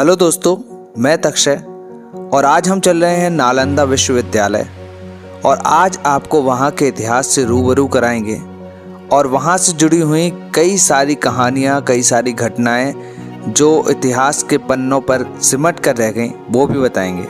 Hello दोस्तों, मैं तक्षय और आज हम चल रहे हैं नालंदा विश्वविद्यालय। और आज आपको वहाँ के इतिहास से रूबरू कराएंगे और वहाँ से जुड़ी हुई कई सारी कहानियाँ, कई सारी घटनाएं जो इतिहास के पन्नों पर सिमट कर रह गईं, वो भी बताएंगे।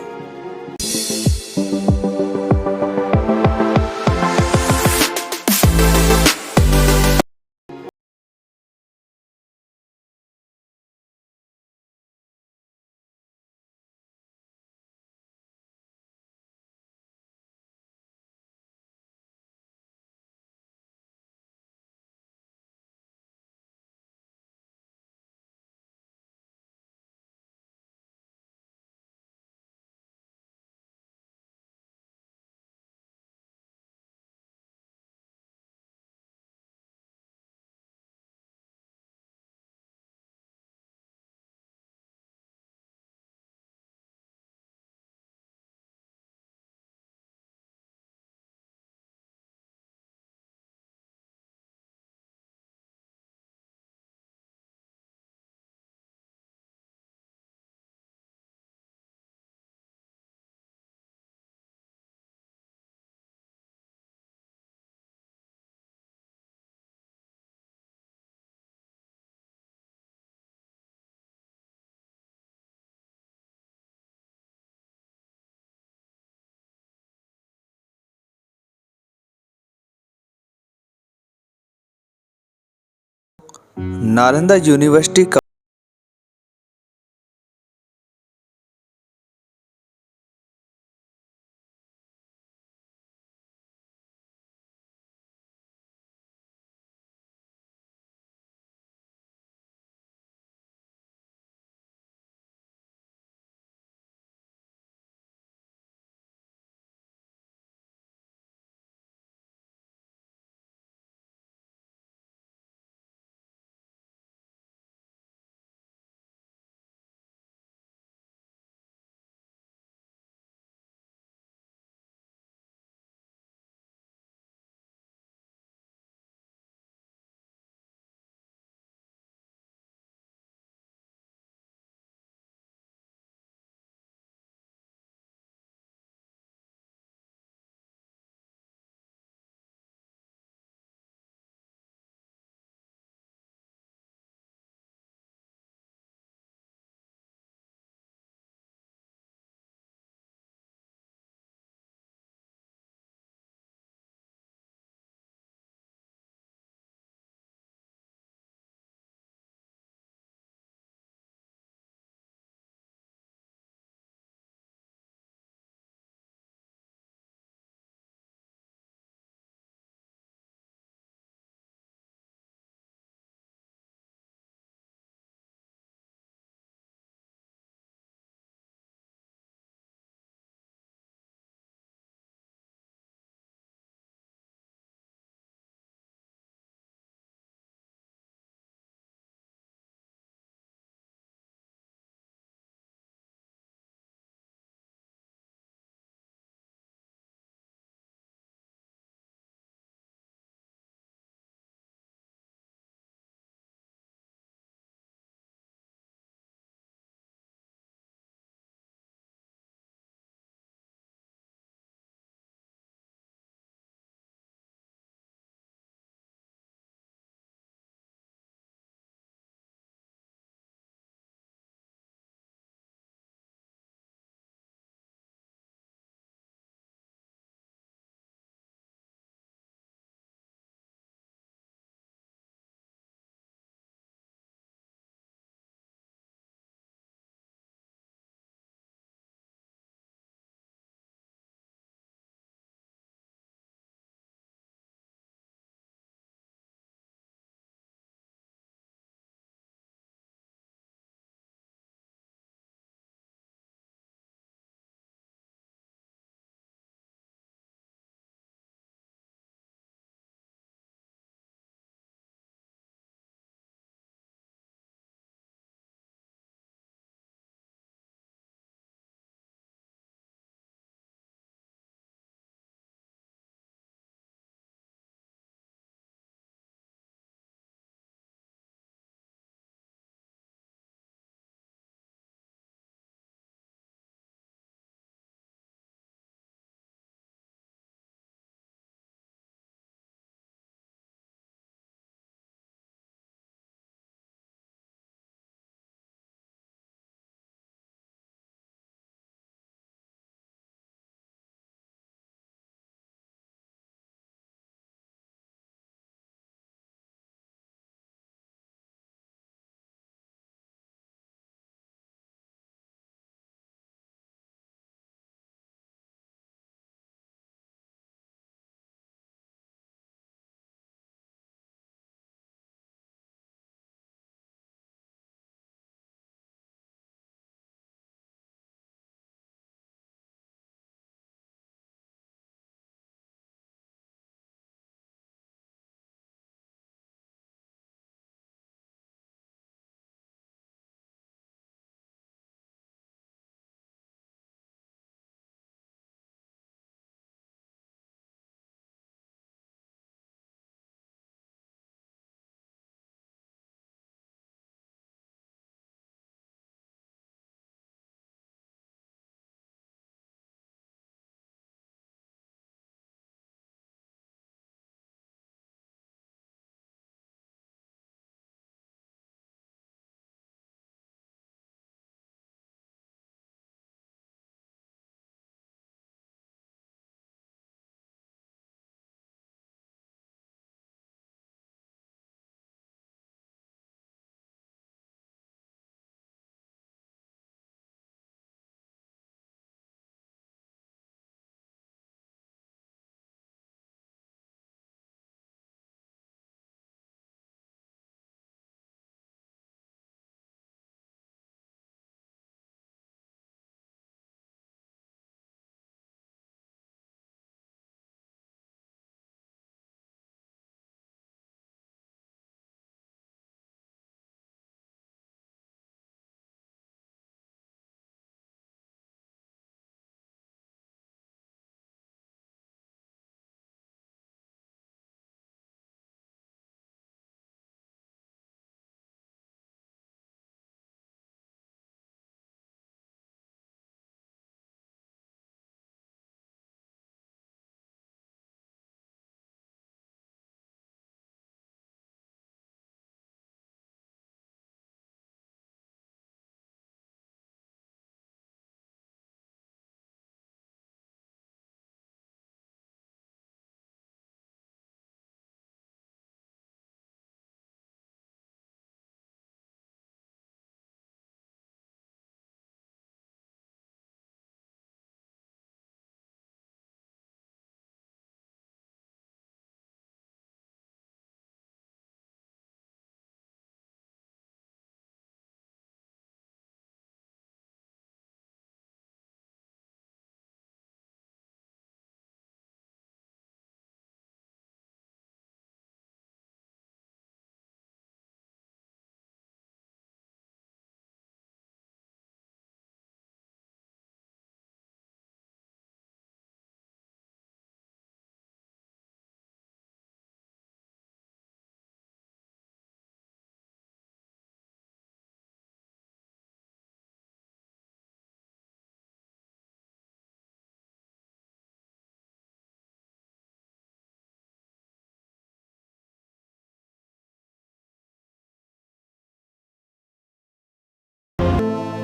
नालंदा यूनिवर्सिटी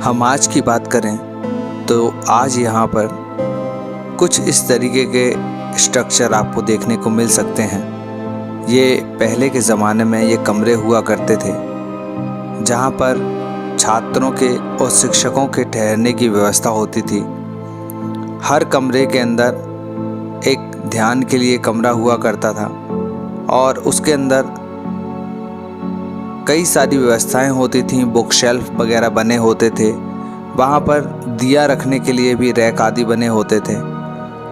हम आज की बात करें तो आज यहाँ पर कुछ इस तरीके के स्ट्रक्चर आपको देखने को मिल सकते हैं। ये पहले के ज़माने में ये कमरे हुआ करते थे जहाँ पर छात्रों के और शिक्षकों के ठहरने की व्यवस्था होती थी। हर कमरे के अंदर एक ध्यान के लिए कमरा हुआ करता था और उसके अंदर कई सारी व्यवस्थाएं होती थीं। बुक शेल्फ वगैरह बने होते थे, वहाँ पर दिया रखने के लिए भी रैक आदि बने होते थे।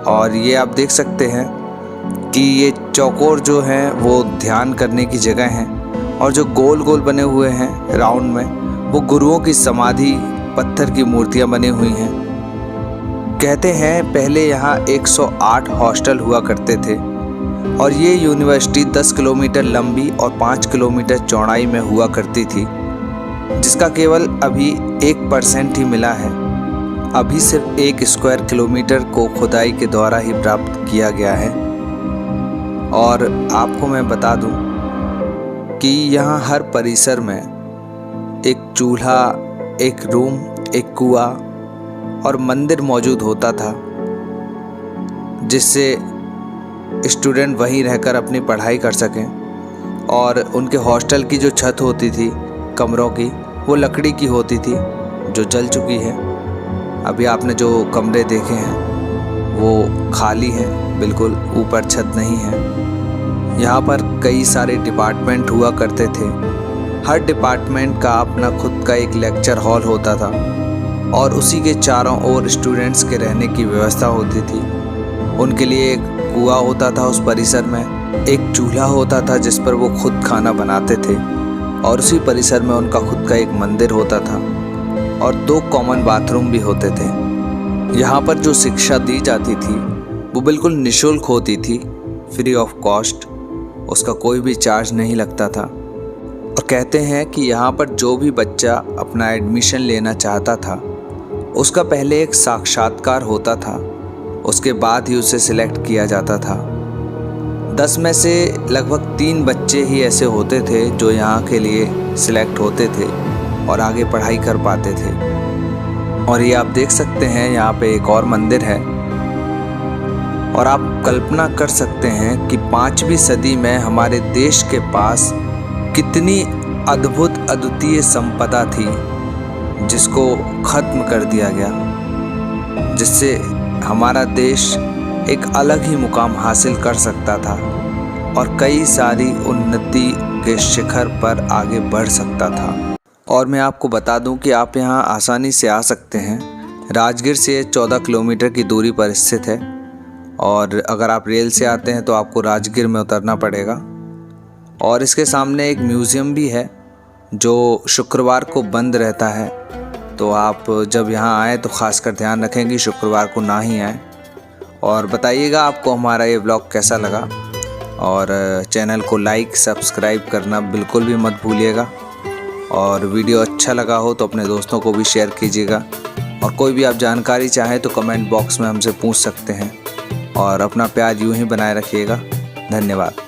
और ये आप देख सकते हैं कि ये चौकोर जो हैं वो ध्यान करने की जगह हैं और जो गोल गोल बने हुए हैं राउंड में वो गुरुओं की समाधि पत्थर की मूर्तियाँ बनी हुई हैं। कहते हैं पहले यहाँ 108 हॉस्टल हुआ करते थे और ये यूनिवर्सिटी 10 किलोमीटर लंबी और 5 किलोमीटर चौड़ाई में हुआ करती थी, जिसका केवल अभी 1% ही मिला है। अभी सिर्फ 1 स्क्वायर किलोमीटर को खुदाई के द्वारा ही प्राप्त किया गया है। और आपको मैं बता दूं कि यहाँ हर परिसर में एक चूल्हा, एक रूम, एक कुआं और मंदिर मौजूद होता था, जिससे स्टूडेंट वहीं रहकर अपनी पढ़ाई कर सकें। और उनके हॉस्टल की जो छत होती थी कमरों की, वो लकड़ी की होती थी जो जल चुकी है। अभी आपने जो कमरे देखे हैं वो खाली हैं, बिल्कुल ऊपर छत नहीं है। यहाँ पर कई सारे डिपार्टमेंट हुआ करते थे। हर डिपार्टमेंट का अपना खुद का एक लेक्चर हॉल होता था और उसी के चारों ओर स्टूडेंट्स के रहने की व्यवस्था होती थी। उनके लिए एक कुआं होता था उस परिसर में, एक चूल्हा होता था जिस पर वो खुद खाना बनाते थे और उसी परिसर में उनका खुद का एक मंदिर होता था और 2 कॉमन बाथरूम भी होते थे। यहाँ पर जो शिक्षा दी जाती थी वो बिल्कुल निःशुल्क होती थी, फ्री ऑफ कॉस्ट, उसका कोई भी चार्ज नहीं लगता था। और कहते हैं कि यहाँ पर जो भी बच्चा अपना एडमिशन लेना चाहता था उसका पहले एक साक्षात्कार होता था, उसके बाद ही उसे सिलेक्ट किया जाता था। 10 में से लगभग 3 बच्चे ही ऐसे होते थे जो यहाँ के लिए सिलेक्ट होते थे और आगे पढ़ाई कर पाते थे। और ये आप देख सकते हैं यहाँ पे एक और मंदिर है और आप कल्पना कर सकते हैं कि 5वीं सदी में हमारे देश के पास कितनी अद्भुत अद्वितीय संपदा थी जिसको ख़त्म कर दिया गया, जिससे हमारा देश एक अलग ही मुकाम हासिल कर सकता था और कई सारी उन्नति के शिखर पर आगे बढ़ सकता था। और मैं आपको बता दूं कि आप यहां आसानी से आ सकते हैं। राजगीर से 14 किलोमीटर की दूरी पर स्थित है और अगर आप रेल से आते हैं तो आपको राजगीर में उतरना पड़ेगा। और इसके सामने एक म्यूज़ियम भी है जो शुक्रवार को बंद रहता है, तो आप जब यहाँ आएँ तो ख़ासकर ध्यान रखें कि शुक्रवार को ना ही आएँ। और बताइएगा आपको हमारा ये ब्लॉग कैसा लगा और चैनल को लाइक सब्सक्राइब करना बिल्कुल भी मत भूलिएगा। और वीडियो अच्छा लगा हो तो अपने दोस्तों को भी शेयर कीजिएगा। और कोई भी आप जानकारी चाहें तो कमेंट बॉक्स में हमसे पूछ सकते हैं। और अपना प्यार यूं ही बनाए रखिएगा। धन्यवाद।